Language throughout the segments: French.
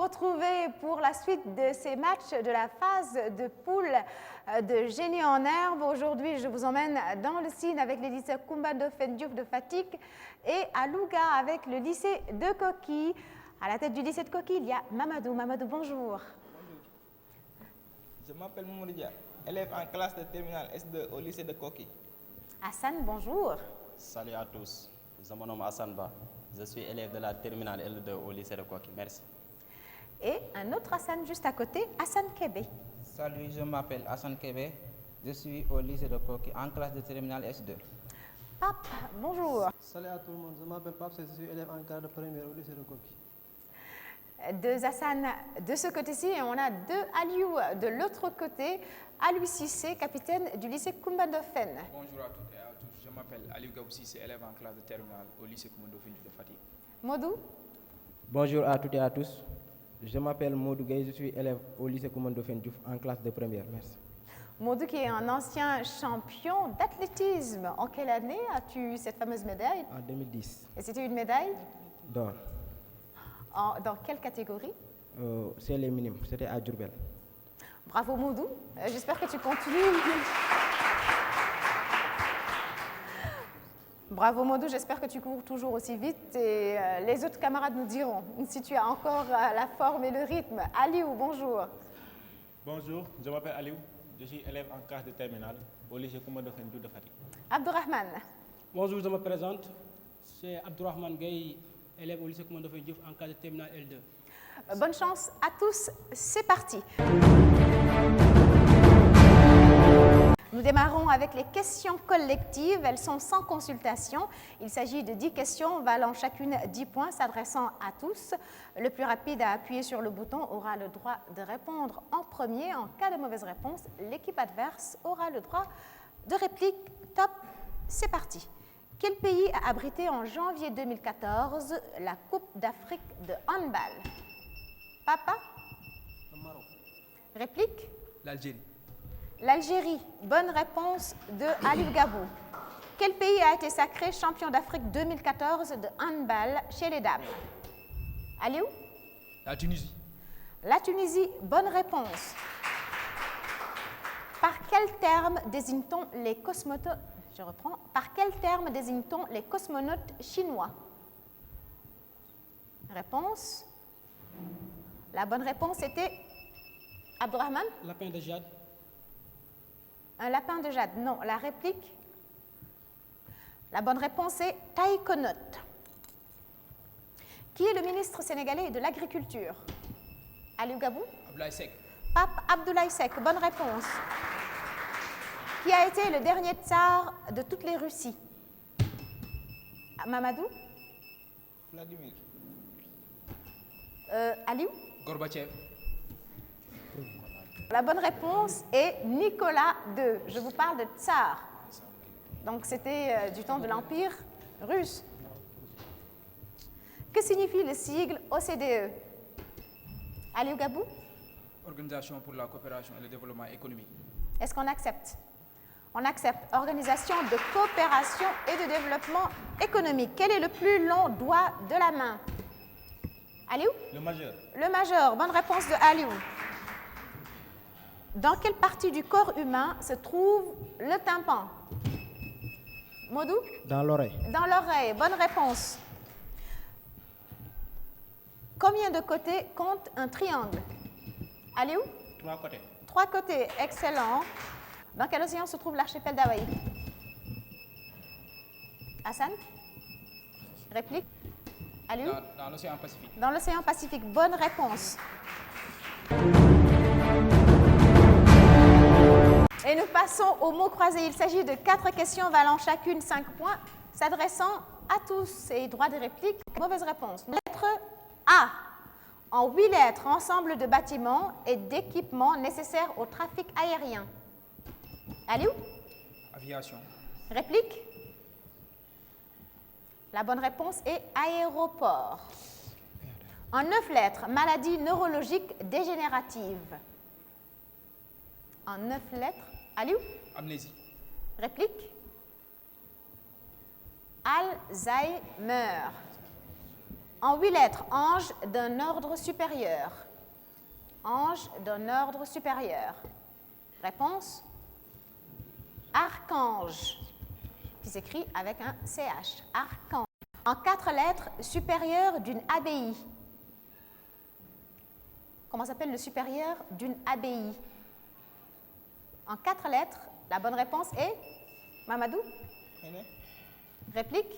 retrouver pour la suite de ces matchs de la phase de poule de génie en herbe. Aujourd'hui, je vous emmène dans le Sine avec le lycée Koumba Ndoffène Diouf de Fatick et à Louga avec le lycée de Koki. À la tête du lycée de Koki, il y a Mamadou. Mamadou, bonjour. Bonjour. Je m'appelle Mamadou Dia, élève en classe de terminale S2 au lycée de Koki. Hassan, bonjour. Salut à tous, je me nomme Hassan Ba. Je suis élève de la terminale L2 au lycée de Koki. Merci. Et un autre Hassan juste à côté, Hassan Kébé. Salut, je m'appelle Hassan Kébé. Je suis au lycée de Koki en classe de terminale S2. Pape, bonjour. Salut à tout le monde, je m'appelle Pape, je suis élève en classe de première au lycée de Koki. Deux Hassan de ce côté-ci et on a deux Aliou de l'autre côté. Aliou Cissé, capitaine du lycée Koumba Ndoffène. Bonjour à toutes et à tous, je m'appelle Aliou Gabou Cissé, élève en classe de terminale au lycée Koumba Ndoffène de Fatick. Modou. Bonjour à toutes et à tous, je m'appelle Modou Gueye, je suis élève au lycée Koumba Ndoffène Diouf en classe de première. Merci. Modou qui est un ancien champion d'athlétisme. En quelle année as-tu eu cette fameuse médaille? En 2010. Et c'était une médaille D'or. Dans quelle catégorie? C'est les minimes, c'était à Diourbel. Bravo Modou, j'espère que tu continues. Bravo Modou, j'espère que tu cours toujours aussi vite et les autres camarades nous diront si tu as encore la forme et le rythme. Aliou, bonjour. Bonjour, je m'appelle Aliou, je suis élève en classe de terminale au lycée Koumba Ndoffène Diouf de Fatick. Abdourahmane. Bonjour, je me présente, c'est Abdourahmane Gueye, élève au lycée Koumba Ndoffène Diouf en classe de terminale L2. Bonne chance à tous, c'est parti. Nous démarrons avec les questions collectives. Elles sont sans consultation. Il s'agit de 10 questions valant chacune 10 points s'adressant à tous. Le plus rapide à appuyer sur le bouton aura le droit de répondre en premier. En cas de mauvaise réponse, l'équipe adverse aura le droit de réplique. Top, c'est parti. Quel pays a abrité en janvier 2014 la Coupe d'Afrique de handball? Papa? Le Maroc. Réplique? L'Algérie. L'Algérie. Bonne réponse de Aliou Gabou. Quel pays a été sacré champion d'Afrique 2014 de handball chez les dames? Aliou? La Tunisie. La Tunisie. Bonne réponse. Par quel terme désigne-t-on les cosmonautes? Je reprends. Par quel terme désigne-t-on les cosmonautes chinois? Réponse. La bonne réponse était Abdourahmane? Lapin de Jade. Un lapin de jade. Non. La réplique? La bonne réponse est taïkonote. Qui est le ministre sénégalais de l'Agriculture? Aliou Gabou? Abdoulaye Seck. Pape Abdoulaye Seck. Bonne réponse. Qui a été le dernier tsar de toutes les Russies? Mamadou? Vladimir. Aliou? Gorbatchev. La bonne réponse est Nicolas II. Je vous parle de tsar. Donc c'était du temps de l'Empire russe. Que signifie le sigle OCDE? Aliou Gabou? Organisation pour la coopération et le développement économique. Est-ce qu'on accepte? On accepte. Organisation de coopération et de développement économique. Quel est le plus long doigt de la main? Aliou? Le majeur. Le majeur. Bonne réponse de Aliou. Dans quelle partie du corps humain se trouve le tympan? Modou? Dans l'oreille. Dans l'oreille. Bonne réponse. Combien de côtés compte un triangle? Aliou? 3 côtés. 3 côtés. Excellent. Dans quel océan se trouve l'archipel d'Hawaï? Hassan? Réplique? Aliou? Dans l'océan Pacifique. Dans l'océan Pacifique. Bonne réponse. Et nous passons aux mots croisés. Il s'agit de 4 questions valant chacune 5 points, s'adressant à tous. Et droit de réplique, mauvaise réponse. Lettre A. En 8 lettres, ensemble de bâtiments et d'équipements nécessaires au trafic aérien. Aliou? Aviation. Réplique? La bonne réponse est aéroport. En 9 lettres, maladie neurologique dégénérative. En 9 lettres, Aliou? Amnésie. Réplique? Alzheimer. En 8 lettres, ange d'un ordre supérieur. Ange d'un ordre supérieur. Réponse? Archange, qui s'écrit avec un CH. Archange. En 4 lettres, supérieur d'une abbaye. Comment s'appelle le supérieur d'une abbaye? En 4 lettres, la bonne réponse est Mamadou? Réplique?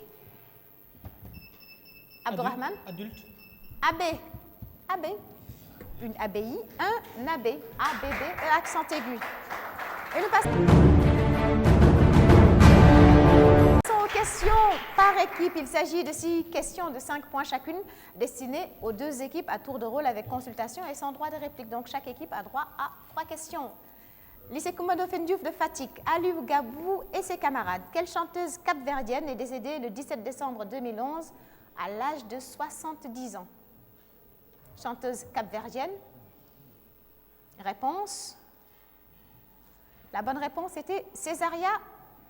Abdourahman? Adulte. Abbé. Abbé. Une abbaye, un abbé. ABB, accent aigu. Et nous passons aux questions par équipe. Il s'agit de 6 questions de 5 points chacune, destinées aux 2 équipes à tour de rôle avec consultation et sans droit de réplique. Donc chaque équipe a droit à 3 questions. Lycée Coumba Ndoffène Diouf de Fatick, Aliou Gabou et ses camarades. Quelle chanteuse capverdienne est décédée le 17 décembre 2011 à l'âge de 70 ans? Chanteuse capverdienne. Réponse. La bonne réponse était Césaria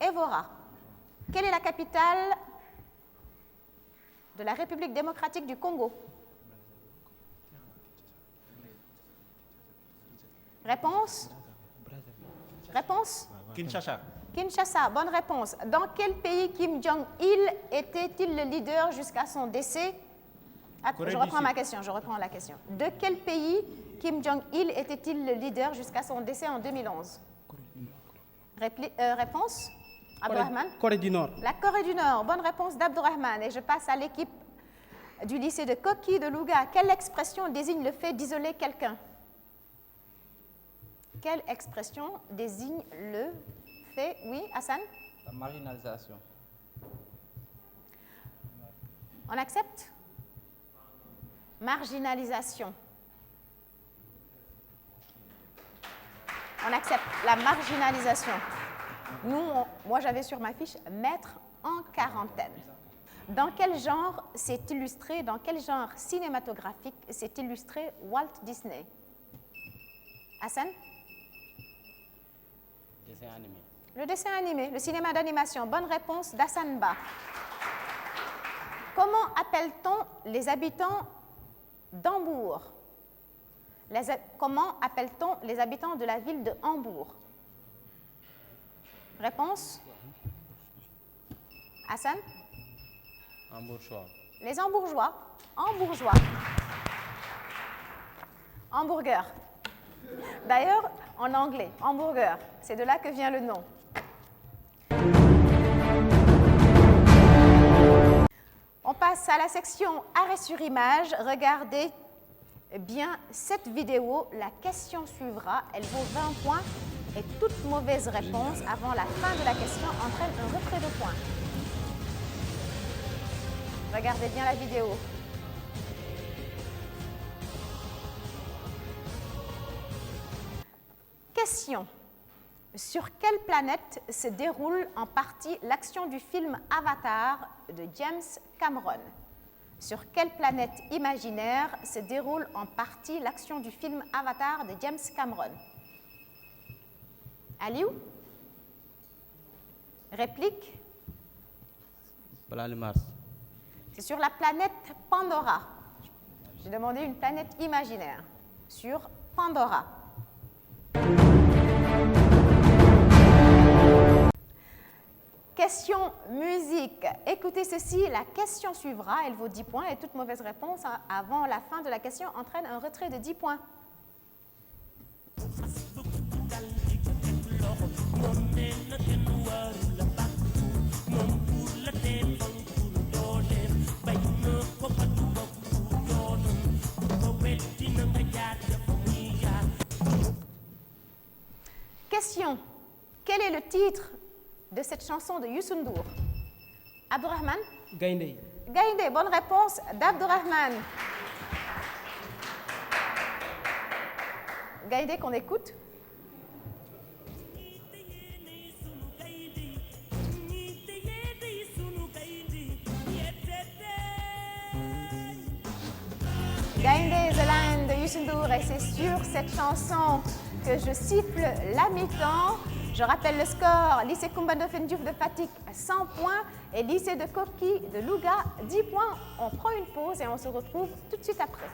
Evora. Quelle est la capitale de la République démocratique du Congo? Réponse? Réponse? Kinshasa. Kinshasa, bonne réponse. Dans quel pays Kim Jong-il était-il le leader jusqu'à son décès? Je reprends ma question, je reprends la question. De quel pays Kim Jong-il était-il le leader jusqu'à son décès en 2011? Réponse? Abdourahman? Corée du Nord. La Corée du Nord, bonne réponse d'Abdourahman. Et je passe à l'équipe du lycée de Koki de Louga. Quelle expression désigne le fait d'isoler quelqu'un? Quelle expression désigne le fait? Oui, Hassan? La marginalisation. On accepte? Marginalisation. On accepte la marginalisation. Moi, j'avais sur ma fiche « mettre en quarantaine ». Dans quel genre s'est illustré, dans quel genre cinématographique s'est illustré Walt Disney? Hassan? Dessin animé. Le dessin animé, le cinéma d'animation. Bonne réponse d'Hassan Ba. Comment appelle-t-on les habitants d'Hambourg? Comment appelle-t-on les habitants de la ville de Hambourg? Réponse? Hassan? Hambourgeois. Les Hambourgeois. Hambourgeois. Hamburger. D'ailleurs, en anglais, hamburger, c'est de là que vient le nom. On passe à la section arrêt sur image. Regardez bien cette vidéo. La question suivra. Elle vaut 20 points et toute mauvaise réponse avant la fin de la question entraîne un retrait de points. Regardez bien la vidéo. Question. Sur quelle planète se déroule en partie l'action du film Avatar de James Cameron? Sur quelle planète imaginaire se déroule en partie l'action du film Avatar de James Cameron? Aliou? Réplique? Planète Mars. C'est sur la planète Pandora. J'ai demandé une planète imaginaire. Sur Pandora. Question musique. Écoutez ceci, la question suivra, elle vaut 10 points et toute mauvaise réponse avant la fin de la question entraîne un retrait de 10 points. Question. Quel est le titre de cette chanson de Youssou N'Dour? Abdourahman? Gaindé. Gaindé, bonne réponse d'Abdourahman. Gaindé qu'on écoute. Gaindé the Lion de Youssou N'Dour et c'est sur cette chanson que je siffle la mi-temps. Je rappelle le score. Lycée Koumba Ndoffène Diouf de Fatick, 100 points. Et lycée de Koki de Louga, 10 points. On prend une pause et on se retrouve tout de suite après.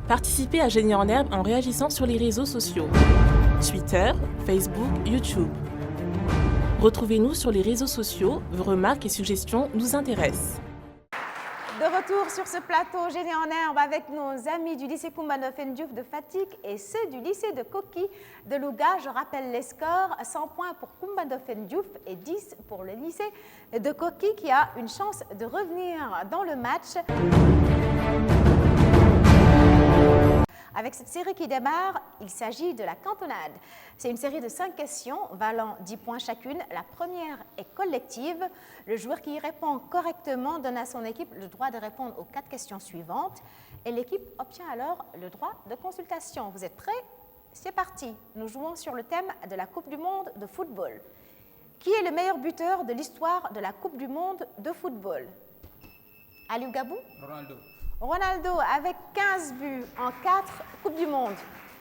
Participez à Génie en herbe en réagissant sur les réseaux sociaux. Twitter, Facebook, YouTube. Retrouvez-nous sur les réseaux sociaux. Vos remarques et suggestions nous intéressent. De retour sur ce plateau Génie en herbe avec nos amis du lycée Koumba Ndoffène Diouf de Fatick et ceux du lycée de Koki de Louga. Je rappelle les scores, 100 points pour Koumba Ndoffène Diouf et 10 pour le lycée de Koki qui a une chance de revenir dans le match. Avec cette série qui démarre, il s'agit de la cantonade. C'est une série de 5 questions valant 10 points chacune. La première est collective. Le joueur qui y répond correctement donne à son équipe le droit de répondre aux 4 questions suivantes et l'équipe obtient alors le droit de consultation. Vous êtes prêts? C'est parti. Nous jouons sur le thème de la Coupe du Monde de football. Qui est le meilleur buteur de l'histoire de la Coupe du Monde de football? Aliou Gabou? Ronaldo. Ronaldo avec 15 buts en 4 Coupes du Monde.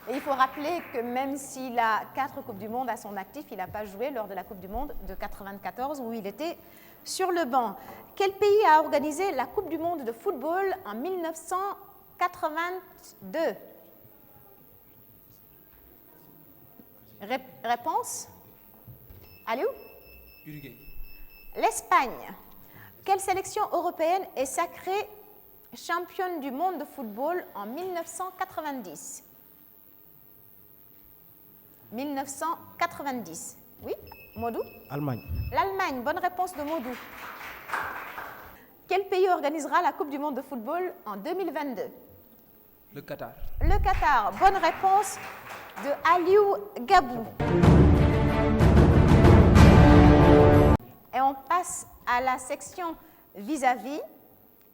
Et il faut rappeler que même s'il a 4 Coupes du Monde à son actif, il n'a pas joué lors de la Coupe du Monde de 1994 où il était sur le banc. Quel pays a organisé la Coupe du Monde de football en 1982? Réponse? Aliou? Uruguay. L'Espagne. Quelle sélection européenne est sacrée championne du monde de football en 1990? 1990. Oui, Modou? Allemagne. L'Allemagne. Bonne réponse de Modou. Quel pays organisera la Coupe du monde de football en 2022? Le Qatar. Le Qatar. Bonne réponse de Aliou Gabou. Et on passe à la section vis-à-vis.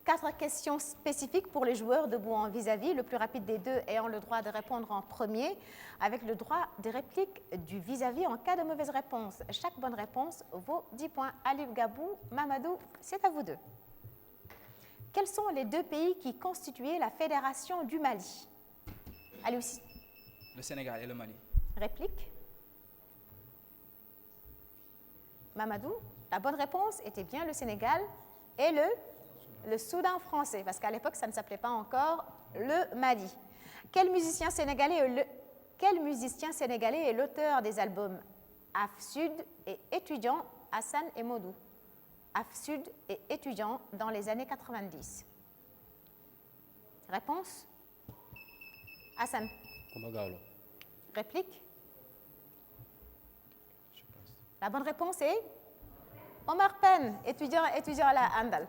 4 questions spécifiques pour les joueurs debout en vis-à-vis, le plus rapide des deux ayant le droit de répondre en premier, avec le droit de réplique du vis-à-vis en cas de mauvaise réponse. Chaque bonne réponse vaut 10 points. Aliou Gabou, Mamadou, c'est à vous deux. Quels sont les 2 pays qui constituaient la Fédération du Mali? Aliou. Le Sénégal et le Mali. Réplique. Mamadou, la bonne réponse était bien le Sénégal et le Soudan français, parce qu'à l'époque, ça ne s'appelait pas encore le Mali. Quel musicien sénégalais est l'auteur des albums Af-Sud et Étudiant, Hassan et Modou? Af-Sud et Étudiant dans les années 90. Réponse? Hassan. Réplique? La bonne réponse est Omar Pène, étudiant à la Handal.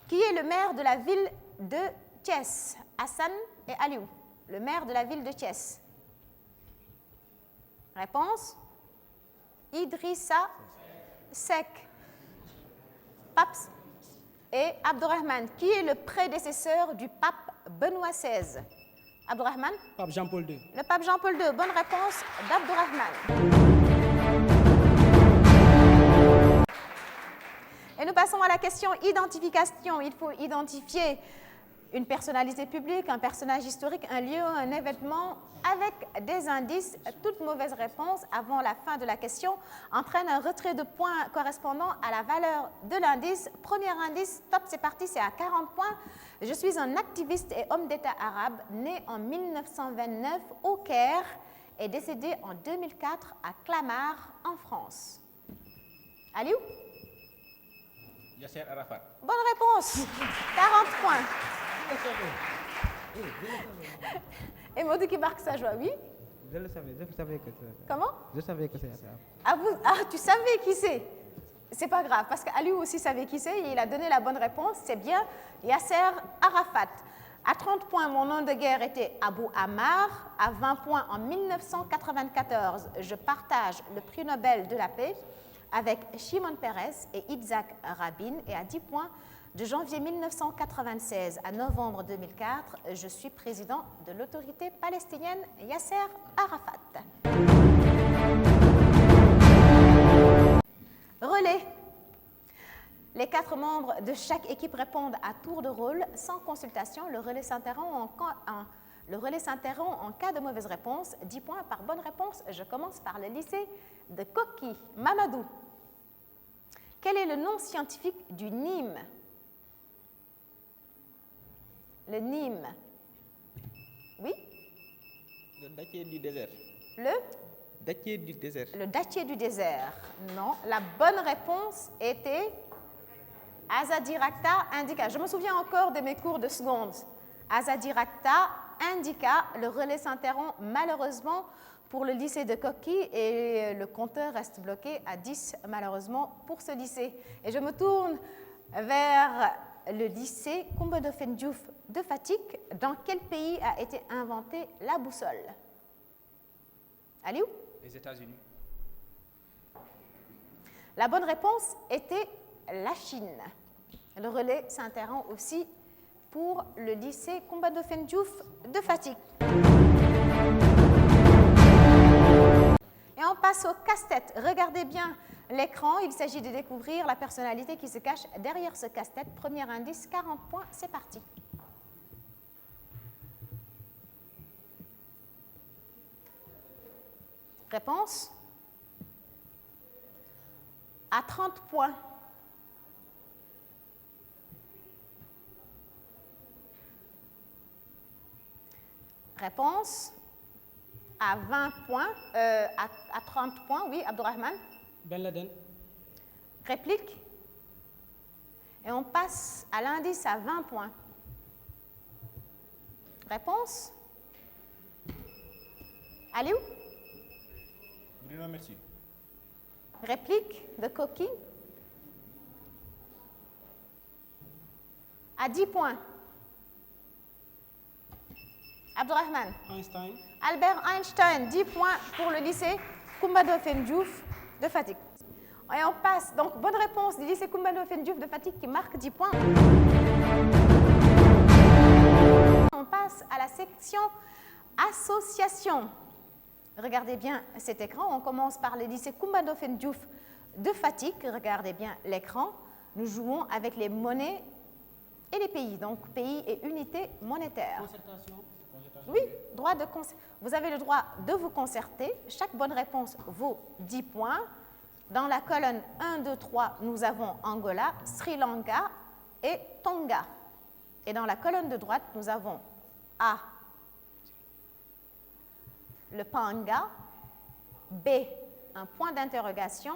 Qui est le maire de la ville de Thiès? Hassan et Aliou. Le maire de la ville de Thiès. Réponse? Idrissa Seck. Pape et Abdourahmane. Qui est le prédécesseur du pape Benoît XVI? Abdourahmane? Pape Jean-Paul II. Le pape Jean-Paul II. Bonne réponse d'Abdourahmane. Et nous passons à la question identification. Il faut identifier une personnalité publique, un personnage historique, un lieu, un événement avec des indices. Toute mauvaise réponse avant la fin de la question entraîne un retrait de points correspondant à la valeur de l'indice. Premier indice, top, c'est parti, c'est à 40 points. Je suis un activiste et homme d'État arabe né en 1929 au Caire et décédé en 2004 à Clamart, en France. Aliou? Yasser Arafat. Bonne réponse. 40 points. Et Modou qui marque sa joie, oui? Je le savais, je savais que c'est. Comment? Je savais que c'est ça. Tu savais qui c'est? C'est pas grave, parce qu'Aliou aussi savait qui c'est et il a donné la bonne réponse. C'est bien Yasser Arafat. À 30 points, mon nom de guerre était Abou Ammar. À 20 points, en 1994, je partage le prix Nobel de la paix avec Shimon Peres et Yitzhak Rabin. Et à 10 points, de janvier 1996 à novembre 2004, je suis président de l'autorité palestinienne Yasser Arafat. Relais. Les 4 membres de chaque équipe répondent à tour de rôle sans consultation. Le relais s'interrompt en cas de mauvaise réponse. 10 points par bonne réponse. Je commence par le lycée de Koki. Mamadou. Quel est le nom scientifique du Nîmes? Le Nîmes. Oui? Le dattier du désert. Le Dattier du désert. Le dattier du désert. Non. La bonne réponse était Azadirachta indica. Je me souviens encore de mes cours de seconde. Azadirachta indica. Le relais s'interrompt malheureusement pour le lycée de Koki et le compteur reste bloqué à 10 malheureusement pour ce lycée. Et je me tourne vers le lycée Koumba-Ndoffène Diouf de Fatick. Dans quel pays a été inventée la boussole? Aliou? Les États-Unis. La bonne réponse était la Chine. Le relais s'interrompt aussi pour le lycée Koumba-Ndoffène Diouf de Fatick. Et on passe au casse-tête. Regardez bien l'écran. Il s'agit de découvrir la personnalité qui se cache derrière ce casse-tête. Premier indice, 40 points. C'est parti. Réponse? À 30 points. Réponse? À 20 points, à 30 points, oui, Abdourahmane. Ben Laden. Réplique? Et on passe à l'indice à 20 points. Réponse? Aliou? Bruno Metsu. Réplique de Koki? À 10 points. Abdourahmane. Einstein. Albert Einstein, 10 points pour le lycée Koumba-Ndoffène Diouf de Fatick. Et on passe, donc bonne réponse du lycée Koumba-Ndoffène Diouf de Fatick qui marque 10 points. On passe à la section association. Regardez bien cet écran. On commence par le lycée Koumba-Ndoffène Diouf de Fatick. Regardez bien l'écran. Nous jouons avec les monnaies et les pays, donc pays et unités monétaires. Concertation. Oui, droit de vous avez le droit de vous concerter. Chaque bonne réponse vaut 10 points. Dans la colonne 1, 2, 3, nous avons Angola, Sri Lanka et Tonga. Et dans la colonne de droite, nous avons A, le Panga, B, un point d'interrogation,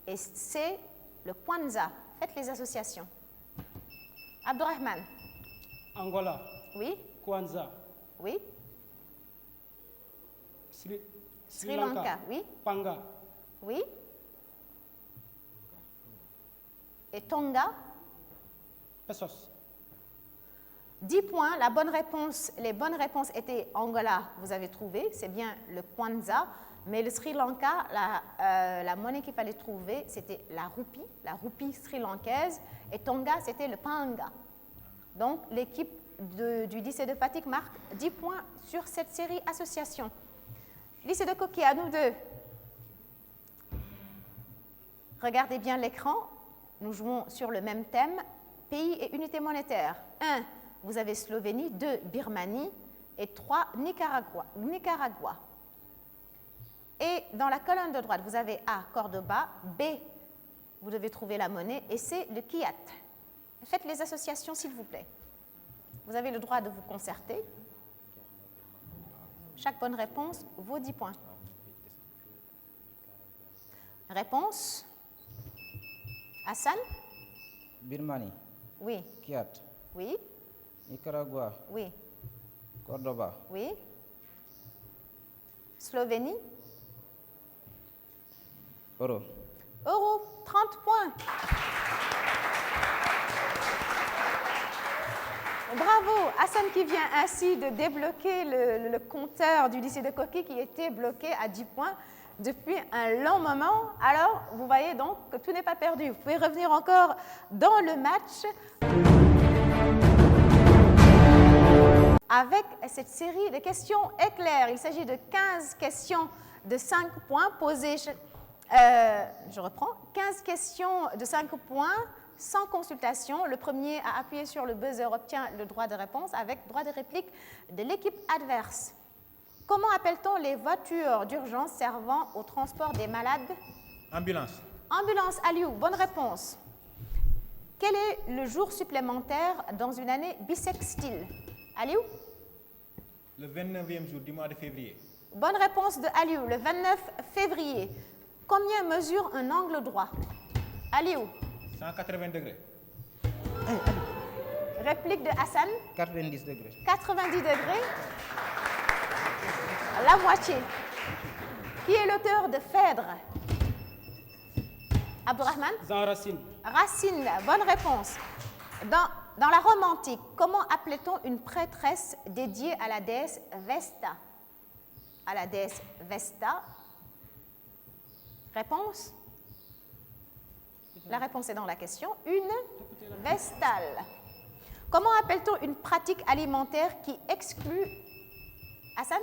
et C, le Kwanza. Faites les associations. Abdourahmane. Angola. Oui. Kwanza. Oui. Sri Lanka. Oui. Panga. Oui. Et Tonga. Pesos. 10 points. La bonne réponse, les bonnes réponses étaient Angola, vous avez trouvé, c'est bien le Kwanza, mais le Sri Lanka, la monnaie qu'il fallait trouver, c'était la roupie sri-lankaise, et Tonga, c'était le Panga. Donc, l'équipe du lycée de Fatick marque 10 points sur cette série association. Lycée de Koki, à nous deux. Regardez bien l'écran. Nous jouons sur le même thème, pays et unité monétaire. 1, vous avez Slovénie, 2, Birmanie et 3, Nicaragua. Et dans la colonne de droite, vous avez A, Cordoba, B, vous devez trouver la monnaie, et C, le Kiat. Faites les associations, s'il vous plaît. Vous avez le droit de vous concerter. Chaque bonne réponse vaut 10 points. Réponse? Hassan? Birmanie. Oui. Kiat. Oui. Nicaragua. Oui. Cordoba. Oui. Slovénie? Euro. Euro, 30 points. Bravo, Hassan qui vient ainsi de débloquer le compteur du lycée de Koki qui était bloqué à 10 points depuis un long moment. Alors, vous voyez donc que tout n'est pas perdu. Vous pouvez revenir encore dans le match avec cette série de questions éclairs. Il s'agit de 15 questions de 5 points posées. Je reprends. 15 questions de 5 points sans consultation. Le premier à appuyer sur le buzzer obtient le droit de réponse avec droit de réplique de l'équipe adverse. Comment appelle-t-on les voitures d'urgence servant au transport des malades? Ambulance. Ambulance, Aliou, bonne réponse. Quel est le jour supplémentaire dans une année bissextile? Aliou? Le 29e jour du mois de février. Bonne réponse de Aliou, le 29 février. Combien mesure un angle droit? Aliou? 180 degrés. Réplique de Hassan? 90 degrés. 90 degrés. La moitié. Qui est l'auteur de Phèdre? Abdourahmane? Jean Racine. Racine, bonne réponse. Dans la Rome antique, comment appelait-on une prêtresse dédiée à la déesse Vesta? À la déesse Vesta. Réponse? La réponse est dans la question. Une vestale. Comment appelle-t-on une pratique alimentaire qui exclut... Hassan?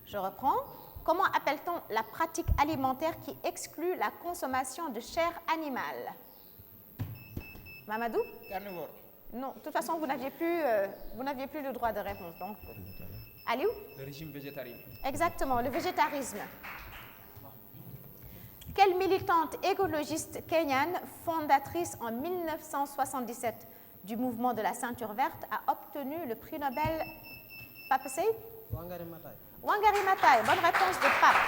Je reprends. Comment appelle-t-on la pratique alimentaire qui exclut la consommation de chair animale? Mamadou? Carnivore. Non, de toute façon, vous n'aviez plus le droit de réponse. Donc, Aliou? Le régime végétarien. Exactement, le végétarisme. Quelle militante écologiste kenyane, fondatrice en 1977 du mouvement de la ceinture verte, a obtenu le prix Nobel Pape Sey? Wangari Maathai. Wangari Maathai, bonne réponse de Pape.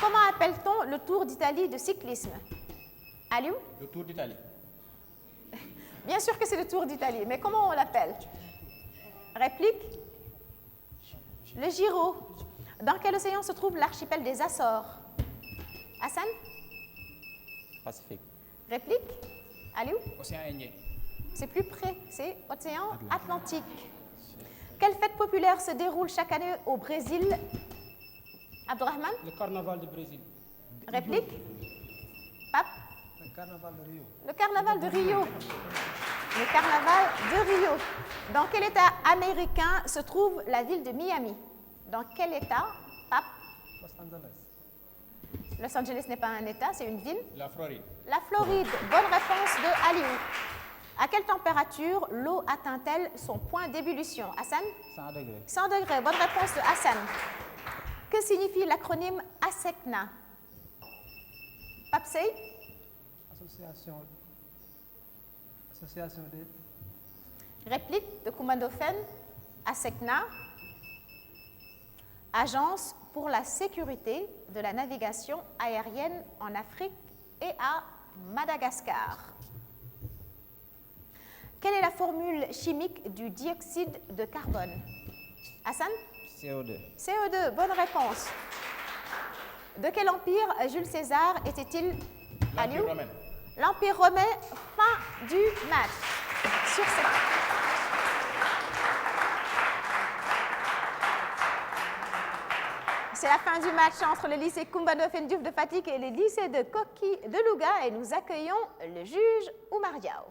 Comment appelle-t-on le Tour d'Italie de cyclisme? Aliou? Le Tour d'Italie. Bien sûr que c'est le Tour d'Italie, mais comment on l'appelle? Réplique? Le Giro. Dans quel océan se trouve l'archipel des Açores? Hassan? Pacifique. Réplique? Aliou? Océan Indien. C'est plus près, c'est océan Atlantique. Quelle fête populaire se déroule chaque année au Brésil? Abdourahmane? Le carnaval du Brésil. Réplique? Pape? Le carnaval de Rio. Le carnaval de Rio. Le carnaval de Rio. Dans quel État américain se trouve la ville de Miami? Dans quel État? Pape? Los Angeles. Los Angeles n'est pas un État, c'est une ville. La Floride. La Floride. Bonne réponse de Aliou. À quelle température l'eau atteint-elle son point d'ébullition? Hassan? 100 degrés. 100 degrés. Bonne réponse de Hassan. Que signifie l'acronyme ASECNA? Papsey? Association des... Réplique de Koumandofène. ASECNA. Agence pour la sécurité de la navigation aérienne en Afrique et à Madagascar. Quelle est la formule chimique du dioxyde de carbone? Hassan? CO2. CO2, bonne réponse. De quel empire Jules César était-il? L'Empire romain. L'Empire romain, fin du match. Sur cette... C'est la fin du match entre le lycée Koumba Ndoffène Diouf de Fatick et le lycée de Koki de Louga et nous accueillons le juge Oumar Diaw.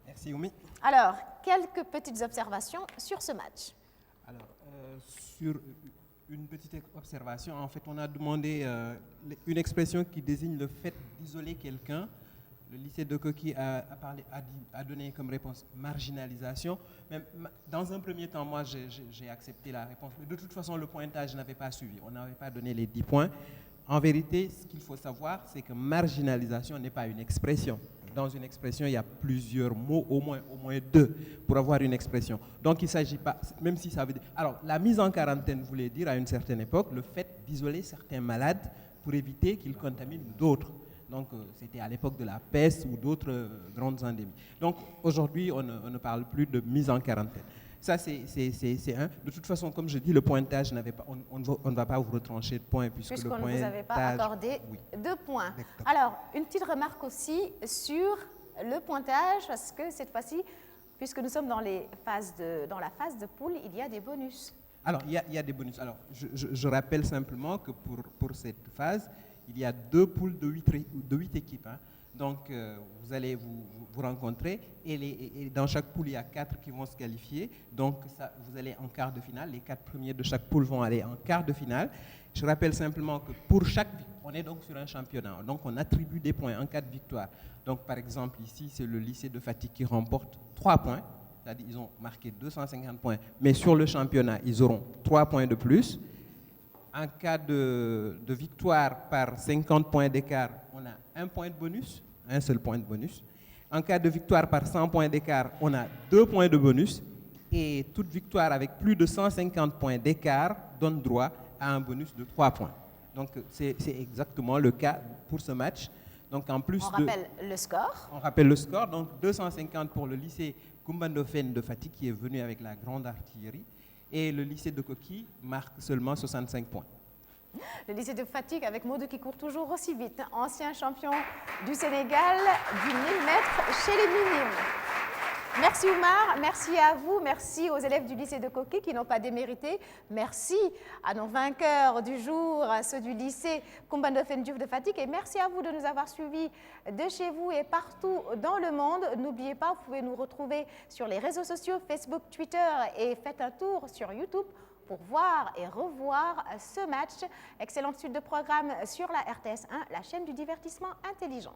Merci Oumi. Alors, quelques petites observations sur ce match. Alors, sur une petite observation, en fait, on a demandé une expression qui désigne le fait d'isoler quelqu'un. Le lycée de Koki a donné comme réponse marginalisation. Même dans un premier temps, moi, j'ai accepté la réponse. Mais de toute façon, le pointage n'avait pas suivi. On n'avait pas donné les 10 points. En vérité, ce qu'il faut savoir, c'est que marginalisation n'est pas une expression. Dans une expression, il y a plusieurs mots, au moins 2, pour avoir une expression. Donc, il ne s'agit pas, même si ça veut dire... Alors, la mise en quarantaine voulait dire, à une certaine époque, le fait d'isoler certains malades pour éviter qu'ils contaminent d'autres. Donc, c'était à l'époque de la peste ou d'autres grandes endémies. Donc, aujourd'hui, on ne parle plus de mise en quarantaine. Ça, c'est un. De toute façon, comme je dis, le pointage n'avait pas... On ne va pas vous retrancher de points puisqu'on ne vous avait pas accordé 2 points. D'accord. Alors, une petite remarque aussi sur le pointage, parce que cette fois-ci, puisque nous sommes dans la phase de poule, il y a des bonus. Alors, il y a des bonus. Alors, je rappelle simplement que pour cette phase, il y a 2 poules de 8 équipes. Hein. Donc, vous allez vous rencontrer et dans chaque poule, il y a 4 qui vont se qualifier. Donc, vous allez en quart de finale. Les 4 premiers de chaque poule vont aller en quart de finale. Je rappelle simplement que pour chaque... On est donc sur un championnat. Donc, on attribue des points en cas de victoire. Donc, par exemple, ici, c'est le lycée de Fatick qui remporte 3 points. C'est-à-dire qu'ils ont marqué 250 points. Mais sur le championnat, ils auront 3 points de plus. En cas de victoire par 50 points d'écart, on a un point de bonus, un seul point de bonus. En cas de victoire par 100 points d'écart, on a 2 points de bonus. Et toute victoire avec plus de 150 points d'écart donne droit à un bonus de 3 points. Donc, c'est exactement le cas pour ce match. Donc, en plus on rappelle le score. On rappelle le score. Donc, 250 pour le lycée Koumba Ndoffène de Fatick qui est venu avec la grande artillerie. Et le lycée de Koki marque seulement 65 points. Le lycée de Fatick avec Modou qui court toujours aussi vite, ancien champion du Sénégal du 1000 mètres chez les minimes. Merci Oumar, merci à vous, merci aux élèves du lycée de Koki qui n'ont pas démérité. Merci à nos vainqueurs du jour, à ceux du lycée Koumba Ndoffène Diouf de Fatick. Et merci à vous de nous avoir suivis de chez vous et partout dans le monde. N'oubliez pas, vous pouvez nous retrouver sur les réseaux sociaux, Facebook, Twitter et faites un tour sur YouTube pour voir et revoir ce match. Excellente suite de programme sur la RTS 1, la chaîne du divertissement intelligent.